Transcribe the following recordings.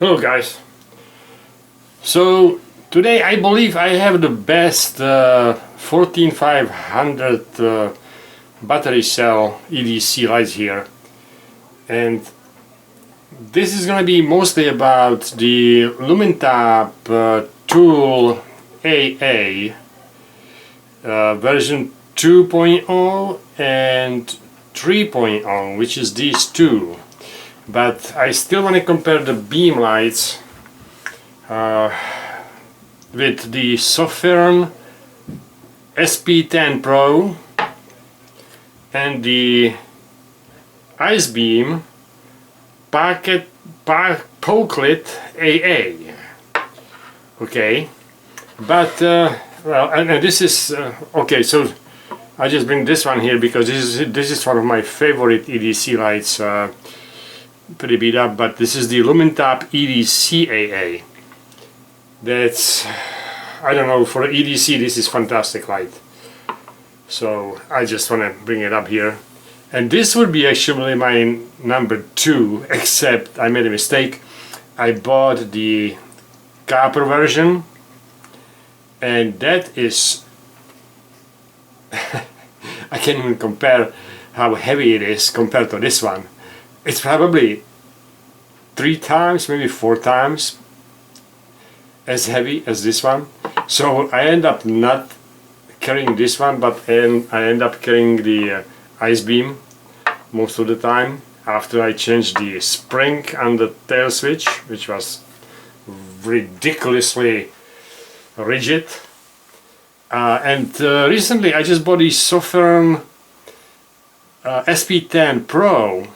Hello guys. So today I believe I have the best 14500 battery cell EDC lights here, and this is gonna be mostly about the Lumintop Tool AA version 2.0 and 3.0, which is these two. But I still want to compare the beam lights with the SOFIRN SP10PRO and the ACEBEAM POKELIT AA. Okay, but well, and this is okay. So I just bring this one here because this is one of my favorite EDC lights. Pretty beat up, but this is the Lumintop EDC AA. That's, I don't know, for EDC this is fantastic light, so I just want to bring it up here. And this would be actually my number 2, except I made a mistake. I bought the copper version, and that is I can't even compare how heavy it is compared to this one. It's probably 3 times, maybe 4 times as heavy as this one. So I end up not carrying this one, but I end up carrying the ACEBEAM most of the time after I changed the spring on the tail switch, which was ridiculously rigid. Recently I just bought the SOFIRN SP10PRO,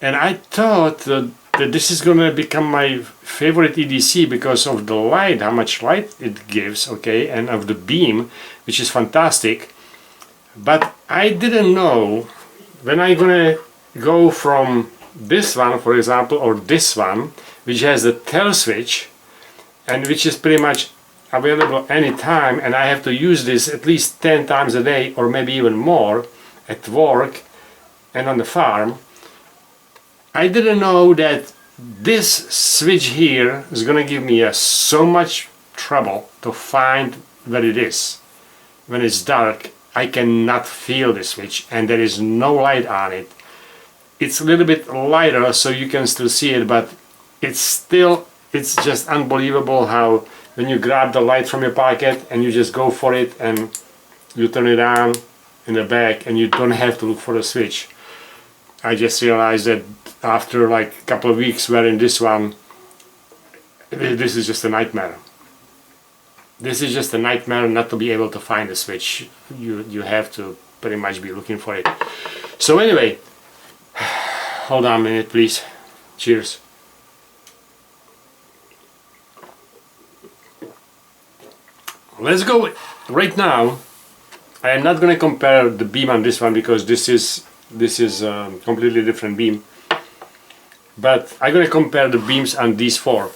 and I thought that this is gonna become my favorite EDC because of the light, how much light it gives, okay, and of the beam, which is fantastic. But I didn't know when I'm gonna go from this one, for example, or this one, which has the tail switch and which is pretty much available anytime, and I have to use this at least 10 times a day or maybe even more at work and on the farm. I didn't know that this switch here is gonna give me so much trouble to find where it is. When it's dark, I cannot feel the switch and there is no light on it. It's a little bit lighter so you can still see it, but it's just unbelievable how when you grab the light from your pocket and you just go for it and you turn it on in the back and you don't have to look for the switch. I just realized that after like a couple of weeks wearing this one, this is just a nightmare. This is just a nightmare not to be able to find the switch. You have to pretty much be looking for it. So anyway, hold on a minute please. Cheers. Let's go right now. I am not going to compare the beam on this one because this is a completely different beam, but I'm going to compare the beams on these 4.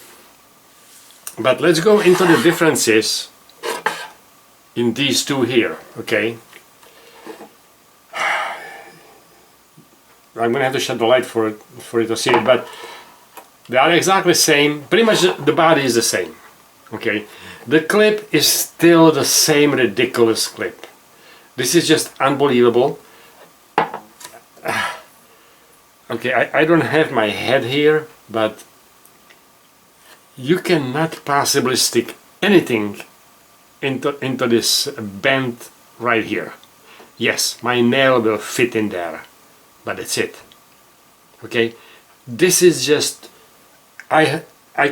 But let's go into the differences in these 2 here, okay? I'm going to have to shut the light for it to see it, but they are exactly the same. Pretty much the body is the same, okay? The clip is still the same ridiculous clip. This is just unbelievable. Okay, I don't have my head here, but you cannot possibly stick anything into this bend right here. Yes, my nail will fit in there, but that's it. Okay, this is just, I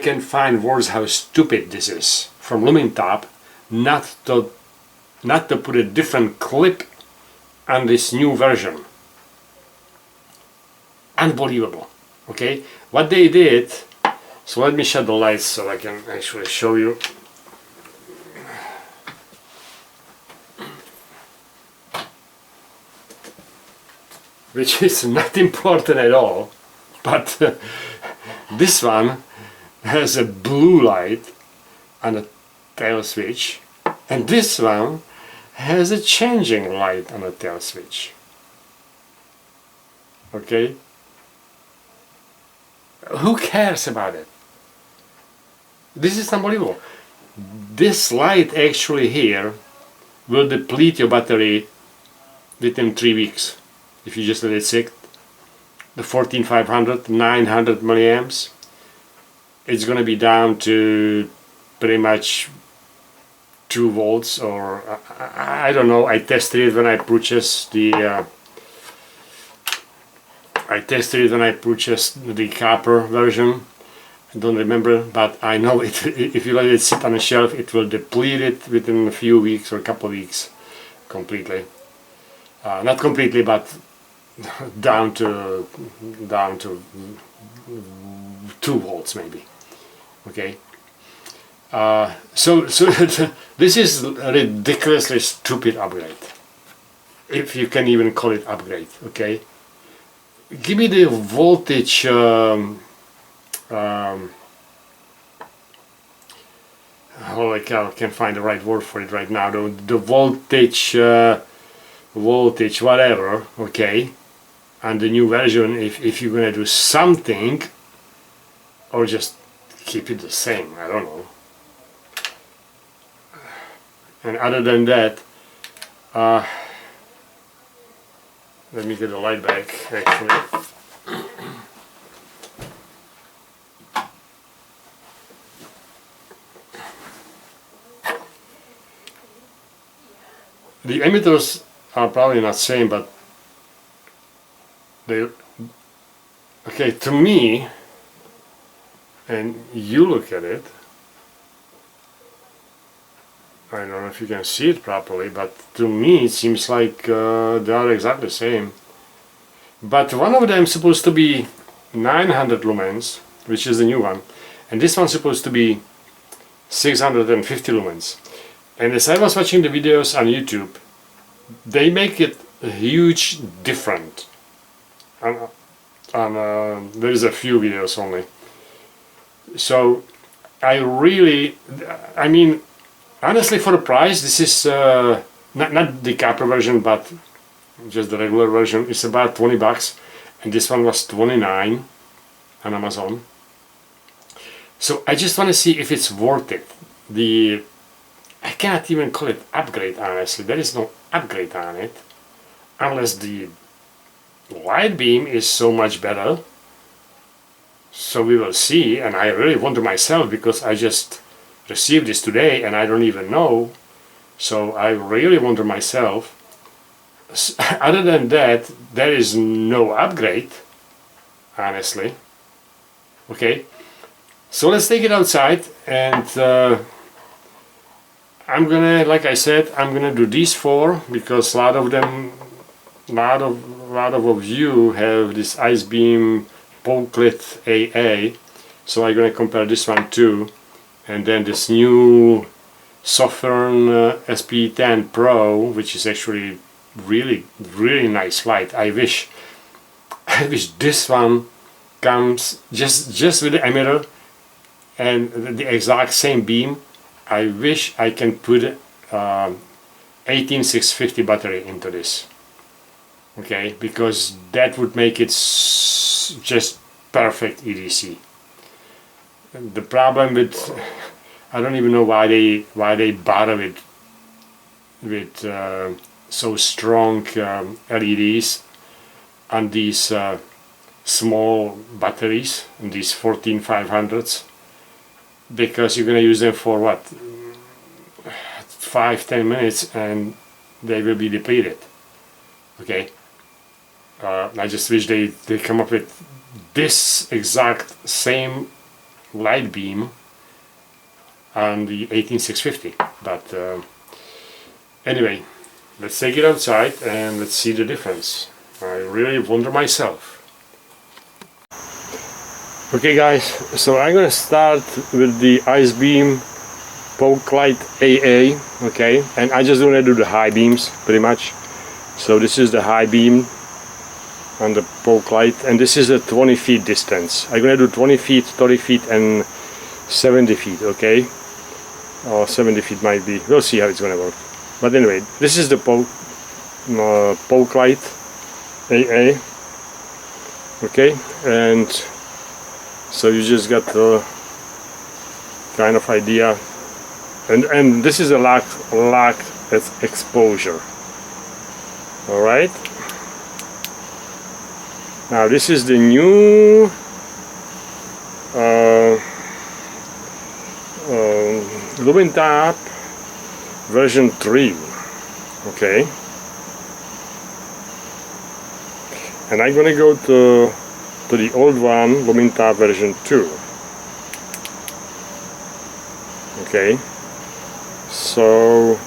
can find words how stupid this is from Lumintop not to put a different clip on this new version. Unbelievable. Okay, what they did, so let me shut the lights so I can actually show you. Which is not important at all, but this one has a blue light on the tail switch, and this one has a changing light on the tail switch. Okay, who cares about it? This is unbelievable. This light actually here will deplete your battery within 3 weeks if you just let it sit. The 14500, 900 milliamps, it's going to be down to pretty much 2 volts, or I don't know. I tested it when I purchased the copper version. I don't remember, but I know it. If you let it sit on a shelf, it will deplete it within a few weeks or a couple of weeks completely. Not completely, but down to 2 volts maybe. Okay. So this is a ridiculously stupid upgrade, if you can even call it upgrade. Okay. Give me the voltage. Holy cow, I can't find the right word for it right now. The voltage, whatever. Okay, and the new version. If you're gonna do something, or just keep it the same. I don't know. And other than that, let me get the light back. Actually. The emitters are probably not same, but they, okay, to me, and you look at it, I don't know if you can see it properly, but to me it seems like they are exactly the same. But one of them is supposed to be 900 lumens, which is the new one, and this one's supposed to be 650 lumens. And as I was watching the videos on YouTube, they make it a huge difference. There is a few videos only. So I mean, honestly, for the price, this is not the copper version, but just the regular version. It's about 20 bucks, and this one was 29 on Amazon. So I just want to see if it's worth it. I cannot even call it upgrade, honestly. There is no upgrade on it, unless the light beam is so much better. So we will see, and I really wonder myself, because I just received this today and I don't even know. So I really wonder myself. Other than that, there is no upgrade, honestly. Okay, so let's take it outside, and I'm gonna, like I said, I'm gonna do these 4 because a lot of you have this ACEBEAM POKELIT AA, so I'm gonna compare this one too, and then this new SOFIRN SP10PRO, which is actually really nice light. I wish this one comes just with the emitter and the exact same beam. I wish I can put 18650 battery into this. Okay, because that would make it just perfect EDC. The problem with, I don't even know why they bother with so strong LEDs on these small batteries, and these 14500s, because you're going to use them for what, 5-10 minutes and they will be depleted. Okay, I just wish they come up with this exact same light beam on the 18650. But anyway, let's take it outside and let's see the difference. I really wonder myself. Okay guys, so I'm gonna start with the ACEBEAM POKELIT AA, okay, and I just gonna do the high beams pretty much. So this is the high beam on the POKELIT, and this is a 20 feet distance. I'm gonna do 20 feet, 30 feet and 70 feet, okay, or 70 feet might be, we'll see how it's gonna work. But anyway, this is the POKELIT AA, okay, and so you just got to kind of idea. And this is a locked exposure. All right. Now this is the new Lumintop version 3. Okay. And I'm gonna go to the old one, Lumintop version 2. Okay. So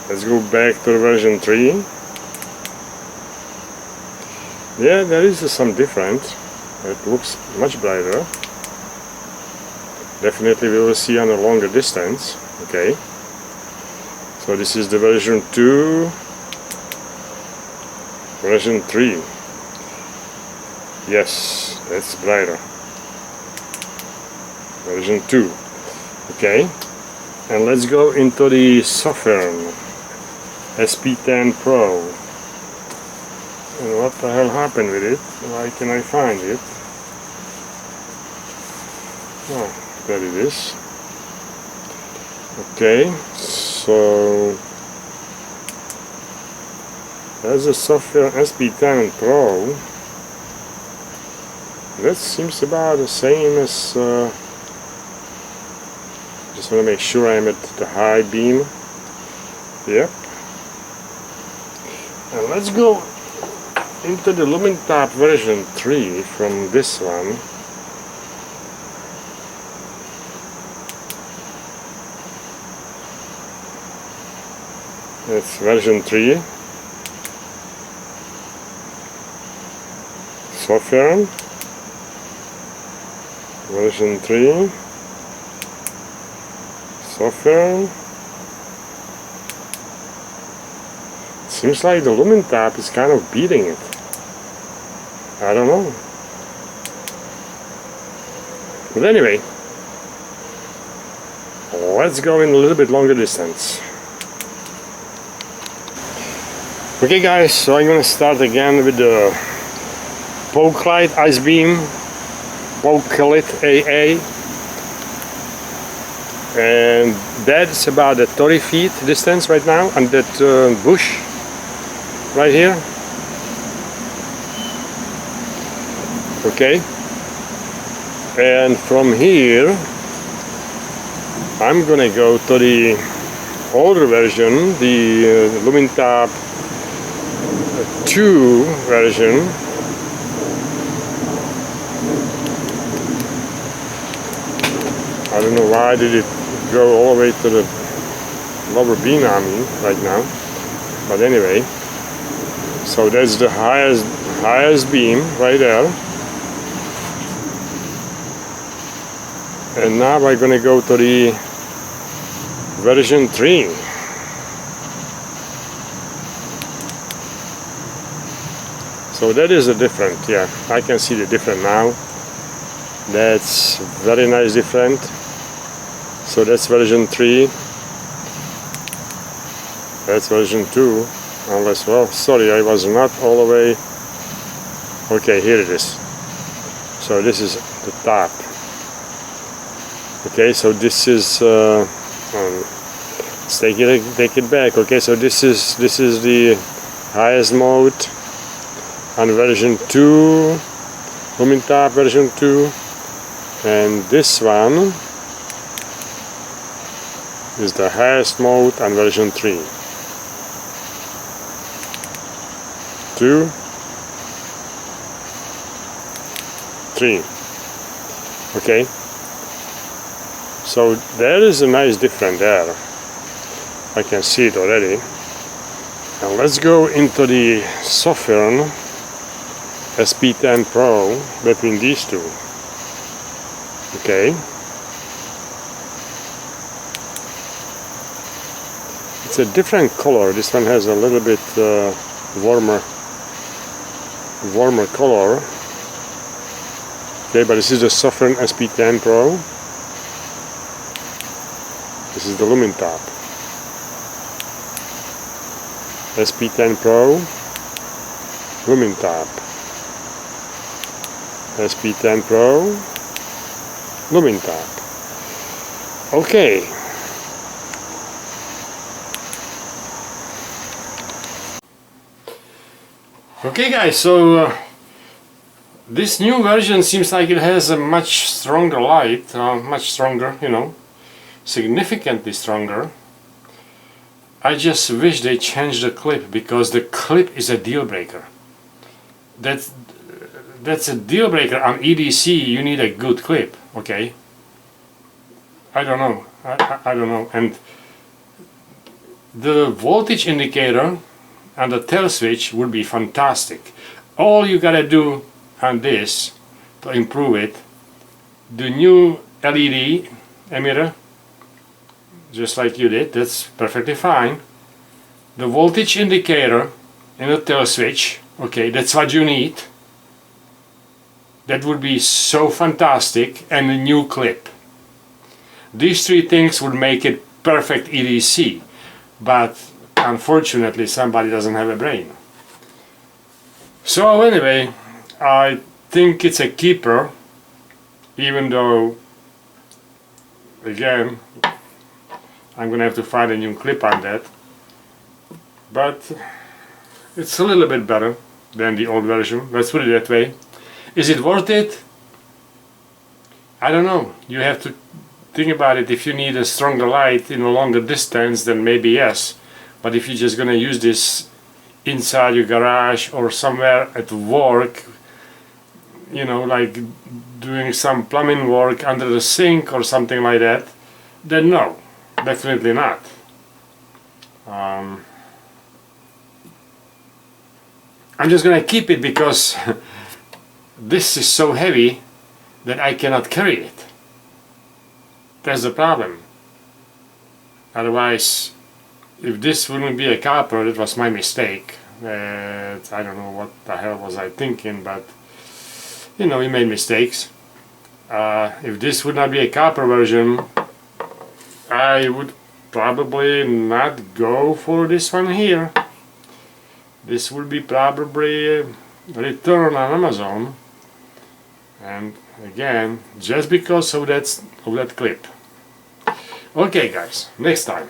let's go back to the version 3. Yeah, there is some difference. It looks much brighter. Definitely we will see on a longer distance. Okay. So this is the version 2. Version 3. Yes, that's brighter. Version 2. Okay. And let's go into the SOFIRN SP10PRO. And what the hell happened with it? Why can I find it? Oh, there it is. Okay, so that's the SOFIRN SP10PRO. That seems about the same as just want to make sure I'm at the high beam. Yep. And let's go into the Lumintop version 3 from this one. It's version 3. SOFIRN version 3. SOFIRN. Seems like the Lumintop is kind of beating it. I don't know. But anyway, let's go in a little bit longer distance. Okay guys, so I'm gonna start again with the POKELIT ACEBEAM POKELIT AA. And that's about a 30 feet distance right now, and that bush right here. Okay, and from here I'm gonna go to the older version, the Lumintop 2 version. I don't know why did it go all the way to the lower beam on me right now, but anyway, so that's the highest beam right there. And now we're gonna go to the version 3. So that is a different, yeah, I can see the different now. That's very nice different. So that's version 3. That's version 2. Unless, well, sorry, I was not all the way. Okay, here it is. So this is the top. Okay, so this is let's take it back. Okay, so this is the highest mode on version 2, Lumintop version 2, and this one is the highest mode on version 3. 2, 3. Okay. So there is a nice difference there. I can see it already. Now let's go into the SOFIRN SP10PRO between these two. Okay. It's a different color. This one has a little bit warmer color. Okay, but this is the SOFIRN SP10PRO. This is the Lumintop SP10PRO, Lumintop SP10PRO, Lumintop. Okay. Okay guys, so this new version seems like it has a much stronger light, much stronger, you know, significantly stronger. I just wish they changed the clip, because the clip is a deal breaker. That's a deal breaker on EDC. You need a good clip, okay? I don't know. I don't know. And the voltage indicator and the tail switch would be fantastic. All you gotta do on this to improve it, the new LED emitter, just like you did, that's perfectly fine. The voltage indicator and the tail switch, okay, that's what you need. That would be so fantastic. And a new clip. These three things would make it perfect EDC, but unfortunately somebody doesn't have a brain. So anyway, I think it's a keeper, even though, again, I'm gonna have to find a new clip on that, but it's a little bit better than the old version, let's put it that way. Is it worth it? I don't know. You have to think about it. If you need a stronger light in a longer distance, then maybe yes. But if you're just gonna use this inside your garage or somewhere at work, you know, like doing some plumbing work under the sink or something like that, then no, definitely not. I'm just gonna keep it because this is so heavy that I cannot carry it. That's the problem. Otherwise, if this wouldn't be a copper, it was my mistake. I don't know what the hell was I thinking, but you know, we made mistakes. If this would not be a copper version, I would probably not go for this one here. This would be probably a return on Amazon. And again, just because of that clip. Okay guys, next time.